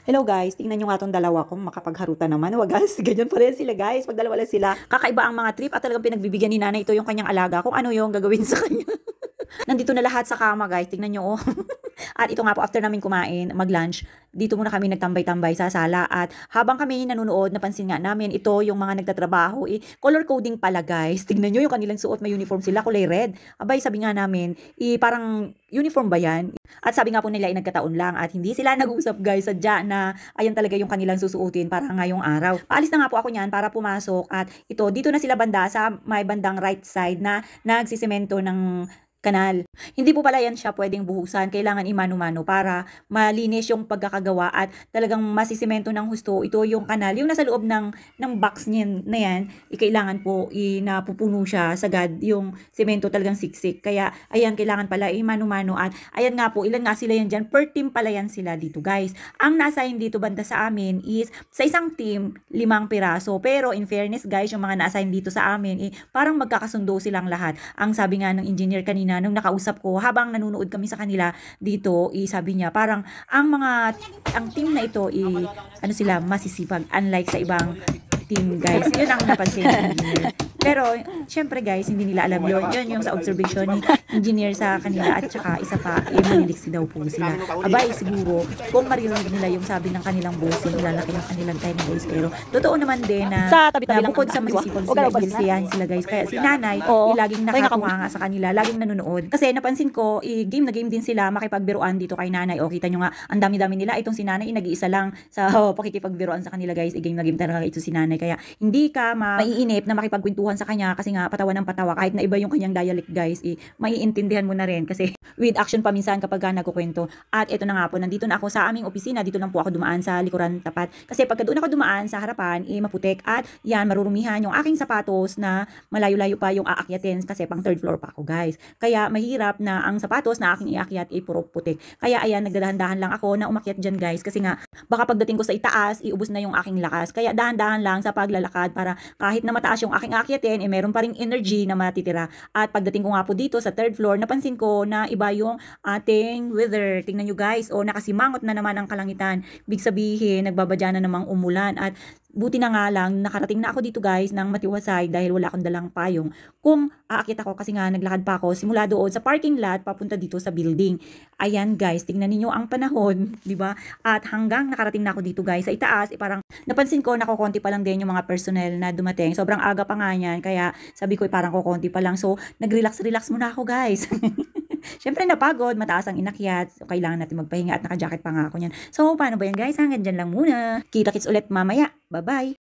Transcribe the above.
Hello guys, tingnan nyo nga tong dalawa kung makapagharutan naman. Wagas, ganyan pa rin sila guys. Pag dalawa lang sila, kakaiba ang mga trip at talagang pinagbibigyan ni nanay ito yung kanyang alaga kung ano yung gagawin sa kanya. Nandito na lahat sa kama guys, tingnan nyo oh. At ito nga po, after namin kumain, mag-lunch, dito muna kami nagtambay-tambay sa sala. At habang kami nanonood, napansin nga namin, ito yung mga nagtatrabaho, color coding pala guys. Tingnan nyo yung kanilang suot, may uniform sila, kulay red. Abay, sabi nga namin, parang uniform ba yan? At sabi nga po nila, nagkataon lang at hindi sila nag-usap guys, sadya na ayan talaga yung kanilang susuotin para ngayong araw. Paalis na nga po ako niyan para pumasok at ito, dito na sila banda sa may bandang right side na nagsisemento ng kanal. Hindi po pala yan siya pwedeng buhusan. Kailangan imano-mano para malinis yung pagkakagawa at talagang masisemento ng husto. Ito yung kanal. Yung nasa loob ng box niyan na yan, kailangan po napupuno siya sagad yung semento talagang siksik. Kaya ayan, kailangan pala imano-mano at ayan nga po, ilan nga sila yan dyan. Per team pala yan sila dito guys. Ang na-assign dito banda sa amin is sa isang team, 5 piraso. Pero in fairness guys, yung mga na-assign dito sa amin, parang magkakasundo silang lahat. Ang sabi nga ng engineer kanina, nung nakausap ko habang nanonood kami sa kanila dito, sabi niya parang ang team na ito ano sila masisipag unlike sa ibang team guys. Yun ang napansin ng engineer. Pero, syempre guys, hindi nila alam yun. Yun yung sa observation ni engineer sa kanila at saka isa pa, maliliksi daw po sila. Abay, siguro, kung maririnig nila yung sabi ng kanilang bossing, ilalaki ng kanilang time voice. Pero, totoo naman din na, bukod sa masisipag sila, ibilsiyahan sila guys. Kaya si nanay, laging nakakuha sa kanila, laging nanonood. Kasi napansin ko, game na game din sila makipagbiruan dito kay nanay. O, kita nyo nga, ang dami-dami nila. Itong si nanay, nag-iisa lang sa pakikipagbiruan sa kanila guys. Game na game talaga ito si nanay. Kaya, hindi ka maiinip na makipagkwentuhan sa kanya kasi nga patawa ng patawa kahit na iba yung kanyang dialect guys, maiintindihan mo na rin kasi with action pa minsan kapag nagkukwento. At ito na nga po, nandito na ako sa aming opisina, dito lang po ako dumaan sa likuran tapat kasi pagka doon ako dumaan sa harapan, maputik at yan, marurumihan yung aking sapatos na malayo-layo pa yung aakyatin kasi pang third floor pa ako guys. Kaya mahirap na ang sapatos na aking iakyat puro putik. Kaya ayan, nagdadahan-dahan lang ako na umakyat dyan guys kasi nga baka pagdating ko sa itaas, iubos na yung aking lakas. Kaya dahan-dahan lang sa paglalakad para kahit na mataas yung aking aakyatin, meron pa ring energy na matitira. At pagdating ko nga po dito sa third floor, napansin ko na iba yung ating weather. Tingnan nyo guys, nakasimangot na naman ang kalangitan. Big sabihin, nagbabadya na namang umulan at buti na nga lang, nakarating na ako dito guys ng matiwasay dahil wala akong dalang payong. Kung aakyat ako kasi nga naglakad pa ako simula doon sa parking lot papunta dito sa building. Ayan guys, tingnan niyo ang panahon, di ba? At hanggang nakarating na ako dito guys sa itaas, parang napansin ko nakokonti pa lang din yung mga personnel na dumating. Sobrang aga pa nga yan, kaya sabi ko parang kokonti pa lang. So, nag-relax muna ako guys. Siyempre napagod, mataas ang inakyat. So, kailangan natin magpahinga at naka-jacket pa nga ako niyan. So, paano ba yan guys? Hanggang dyan lang muna. Kita-kits ulit mamaya. Bye-bye!